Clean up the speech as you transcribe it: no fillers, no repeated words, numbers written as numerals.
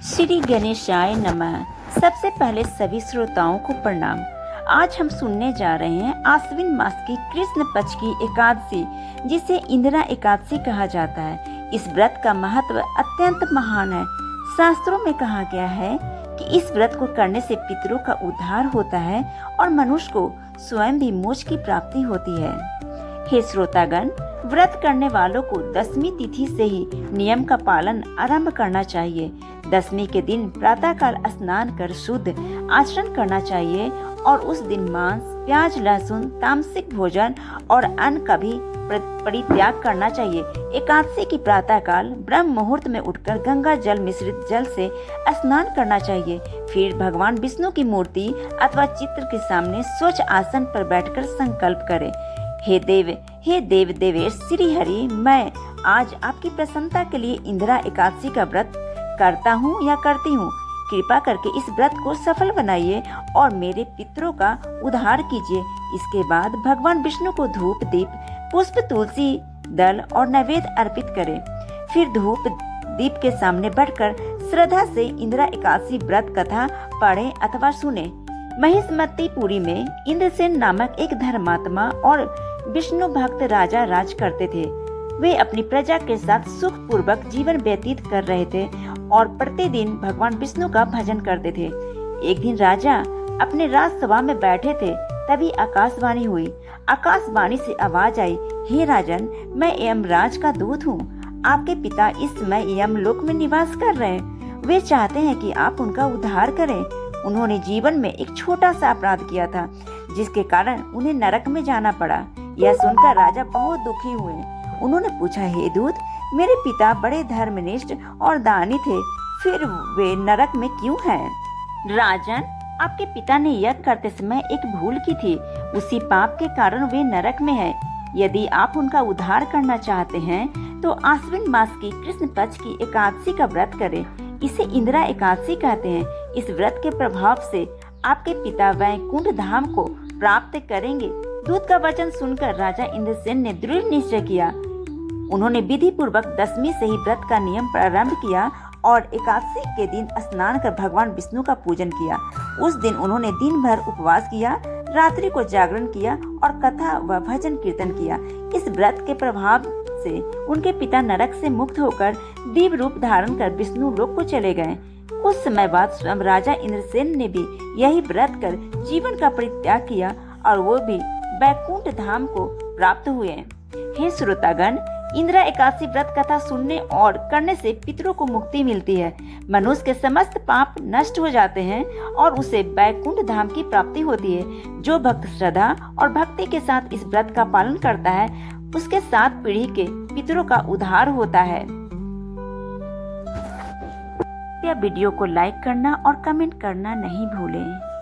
श्री गणेशाय नमः। सबसे पहले सभी श्रोताओं को प्रणाम। आज हम सुनने जा रहे हैं आश्विन मास की कृष्ण पक्ष की एकादशी, जिसे इंदिरा एकादशी कहा जाता है। इस व्रत का महत्व अत्यंत महान है। शास्त्रों में कहा गया है कि इस व्रत को करने से पितरों का उद्धार होता है और मनुष्य को स्वयं भी मोक्ष की प्राप्ति होती है। हे श्रोतागण, व्रत करने वालों को दशमी तिथि से ही नियम का पालन आरंभ करना चाहिए। दशमी के दिन प्रातःकाल स्नान कर शुद्ध आचरण करना चाहिए और उस दिन मांस, प्याज, लहसुन, तामसिक भोजन और अन्न का भी परित्याग करना चाहिए। एकादशी की प्रातःकाल ब्रह्म मुहूर्त में उठकर गंगा जल मिश्रित जल से स्नान करना चाहिए। फिर भगवान विष्णु की मूर्ति अथवा चित्र के सामने स्वच्छ आसन पर बैठकर संकल्प करें। हे देव देवेश श्री हरि, मैं आज आपकी प्रसन्नता के लिए इंदिरा एकादशी का व्रत करता हूँ या करती हूँ। कृपा करके इस व्रत को सफल बनाइए और मेरे पितरों का उद्धार कीजिए। इसके बाद भगवान विष्णु को धूप, दीप, पुष्प, तुलसी दल और नैवेद्य अर्पित करें। फिर धूप दीप के सामने बैठकर श्रद्धा से इंदिरा एकादशी व्रत कथा पढ़ें अथवा सुने। महिष्मतीपुरी में इंद्रसेन नामक एक धर्मात्मा और विष्णु भक्त राजा राज करते थे। वे अपनी प्रजा के साथ सुख पूर्वक जीवन व्यतीत कर रहे थे और प्रतिदिन भगवान विष्णु का भजन करते थे। एक दिन राजा अपने राजसभा में बैठे थे, तभी आकाशवाणी हुई। आकाशवाणी से आवाज आई, हे राजन, मैं यमराज का दूत हूँ। आपके पिता इस समय यमलोक में निवास कर रहे हैं। वे चाहते हैं कि आप उनका उद्धार करें। उन्होंने जीवन में एक छोटा सा अपराध किया था, जिसके कारण उन्हें नरक में जाना पड़ा। यह सुनकर राजा बहुत दुखी हुए। उन्होंने पूछा, हे दूत, मेरे पिता बड़े धर्मनिष्ठ और दानी थे, फिर वे नरक में क्यों हैं? राजन, आपके पिता ने यज्ञ करते समय एक भूल की थी। उसी पाप के कारण वे नरक में हैं। यदि आप उनका उद्धार करना चाहते हैं तो आश्विन मास की कृष्ण पक्ष की एकादशी का व्रत करें। इसे इंदिरा एकादशी कहते हैं। इस व्रत के प्रभाव से आपके पिता वैकुंठ धाम को प्राप्त करेंगे। दूत का वचन सुनकर राजा इंद्रसेन ने दृढ़ निश्चय किया। उन्होंने विधि पूर्वक दशमी से ही व्रत का नियम प्रारंभ किया और एकादशी के दिन स्नान कर भगवान विष्णु का पूजन किया। उस दिन उन्होंने दिन भर उपवास किया, रात्रि को जागरण किया और कथा व भजन कीर्तन किया। इस व्रत के प्रभाव से उनके पिता नरक से मुक्त होकर दिव्य रूप धारण कर विष्णु लोक को चले गए। कुछ समय बाद स्वयं राजा इंद्रसेन ने भी यही व्रत कर जीवन का परित्याग किया और वो भी वैकुंठ धाम को प्राप्त हुए। हे श्रोतागण, इंदिरा एकादशी व्रत कथा सुनने और करने से पितरों को मुक्ति मिलती है। मनुष्य के समस्त पाप नष्ट हो जाते हैं और उसे वैकुंठ धाम की प्राप्ति होती है। जो भक्त श्रद्धा और भक्ति के साथ इस व्रत का पालन करता है, उसके 7 पीढ़ी के पितरों का उद्धार होता है। वीडियो को लाइक करना और कमेंट करना नहीं भूलें।